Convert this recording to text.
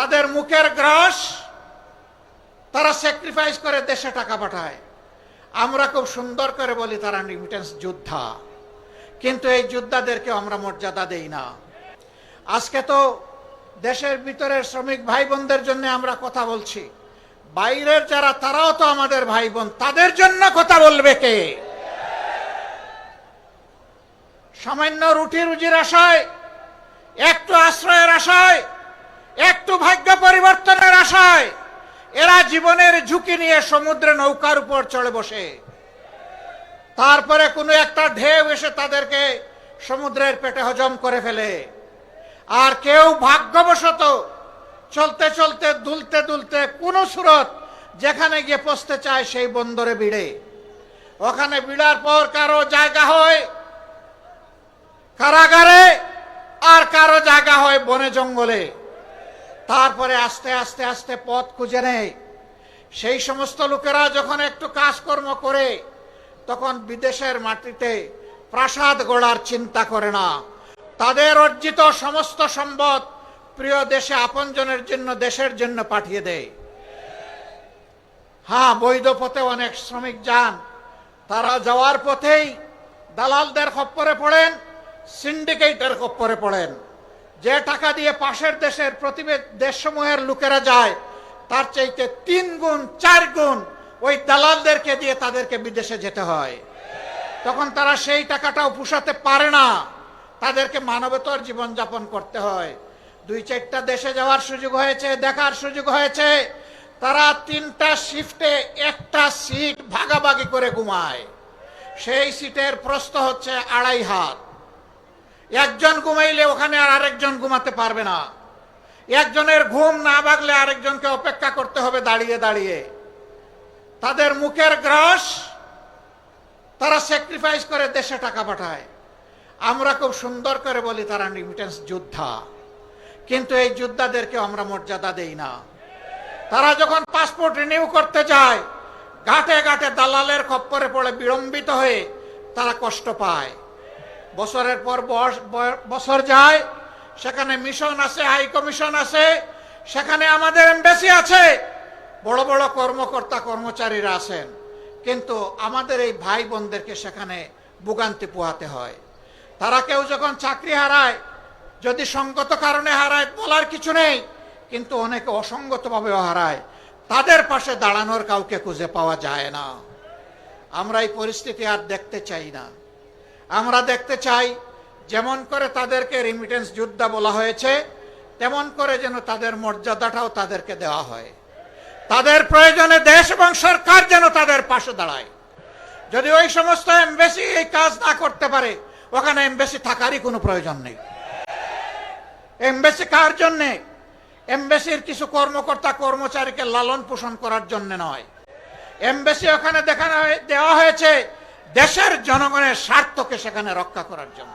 তাদের মুখের গ্রাস তারা স্যাক্রিফাইস করে দেশে টাকা পাঠায়। আমরা খুব সুন্দর করে বলি তারা রিমিটেন্স যোদ্ধা, কিন্তু এই যোদ্ধাদেরকে আমরা মর্যাদা দেই না। আজকে তো দেশের ভিতরের শ্রমিক ভাই বোনদের জন্য আমরা কথা বলছি, বাইরের যারা তারাও তো আমাদের ভাই বোন, তাদের জন্য কথা বলবে কে? সামান্য রুটি রুজির আশায়, একটু আশ্রয়ের আশায়, একটু ভাগ্য পরিবর্তনের আশায় এরা জীবনের ঝুঁকি নিয়ে সমুদ্রে নৌকার উপর চড়ে বসে, তারপরে কোনো একটা ঢেউ এসে তাদেরকে সমুদ্রের পেটে হজম করে ফেলে। আর কেউ ভাগ্যবশত চলতে চলতে দুলতে দুলতে কোন সুরত যেখানে গিয়ে পৌঁছতে চায় সেই বন্দরে ভিড়ে। ওখানে ভিড়ার পর কারো জায়গা হয় কারাগারে, আর কারো জায়গা হয় বনে জঙ্গলে। তারপরে আস্তে আস্তে আস্তে পথ খুঁজে নেয়। সেই সমস্ত লোকেরা যখন একটু কাজকর্ম করে, তখন বিদেশের মাটিতে প্রাসাদ গড়ার চিন্তা করে না। তাদের অর্জিত সমস্ত সম্পদ প্রিয় দেশে আপনজনের জন্য, দেশের জন্য পাঠিয়ে দেয়। হ্যাঁ, বৈধ পথে অনেক শ্রমিক যান, তারা যাওয়ার পথেই দালালদের খপ্পরে পড়েন, সিন্ডিকেটের খপ্পরে পড়েন। যে টাকা দিয়ে পাশের দেশের দেশসমূহের লোকেরা যায়, তার চাইতে 3 গুণ 4 গুণ ওই দালালদেরকে দিয়ে তাদেরকে বিদেশে যেতে হয়। তখন তারা সেই টাকাটাও পুষাতে পারে না, তাদেরকে মানবেতর জীবনযাপন করতে হয়। 2-4টা দেশে যাওয়ার সুযোগ হয়েছে, দেখার সুযোগ হয়েছে, তারা 3টা শিফটে 1টা সিট ভাগাভাগি করে ঘুমায়। সেই সিটের প্রস্থ হচ্ছে 2.5 হাত। একজন ঘুমাইলে ওখানে আর আরেকজন ঘুমাতে পারবে না। একজনের ঘুম না ভাগলে আরেকজনকে অপেক্ষা করতে হবে দাঁড়িয়ে দাঁড়িয়ে। তাদের মুখের গ্রাস তারা স্যাক্রিফাইস করে দেশে টাকা পাঠায়। আমরা খুব সুন্দর করে বলি তারা রিমিটেন্স যোদ্ধা, কিন্তু এই যোদ্ধাদেরকে আমরা মর্যাদা দেই না। তারা যখন পাসপোর্ট রিনিউ করতে যায়, ঘাটে ঘাটে দালালের খপ্পরে পড়ে বিড়ম্বিত হয়ে তারা কষ্ট পায়। বছরের পর বছর যায়, সেখানে মিশন আছে, হাই কমিশন আছে, সেখানে আমাদের এমবাসি আছে, বড় বড় কর্মকর্তা কর্মচারীরা আছেন, কিন্তু আমাদের এই ভাই বোনদেরকে সেখানে ভোগান্তি পোহাতে হয়। তারা কেউ যখন চাকরি হারায়, যদি সঙ্গত কারণে হারায় বলার কিছু নেই, কিন্তু অনেকে অসঙ্গতভাবেও হারায়, তাদের পাশে দাঁড়ানোর কাউকে খুঁজে পাওয়া যায় না। আমরা এই পরিস্থিতি আর দেখতে চাই না। আমরা দেখতে চাই যেমন করে তাদেরকে রিমিটেন্স যোদ্ধা বলা হয়েছে, তেমন করে যেন তাদের মর্যাদাটাও তাদেরকে দেওয়া হয়। তাদের প্রয়োজনে দেশ এবং সরকার যেন তাদের পাশে দাঁড়ায়। যদি ওই সমস্ত এমবাসি এই কাজ না করতে পারে, ওখানে এমবাসি থাকারই কোনো প্রয়োজন নেই। এমবাসি কার জন্যে? এমবাসির কিছু কর্মকর্তা কর্মচারীকে লালন পোষণ করার জন্য নয়। এমবাসি ওখানে দেওয়া হয়েছে দেশের জনগণের স্বার্থকে সেখানে রক্ষা করার জন্য।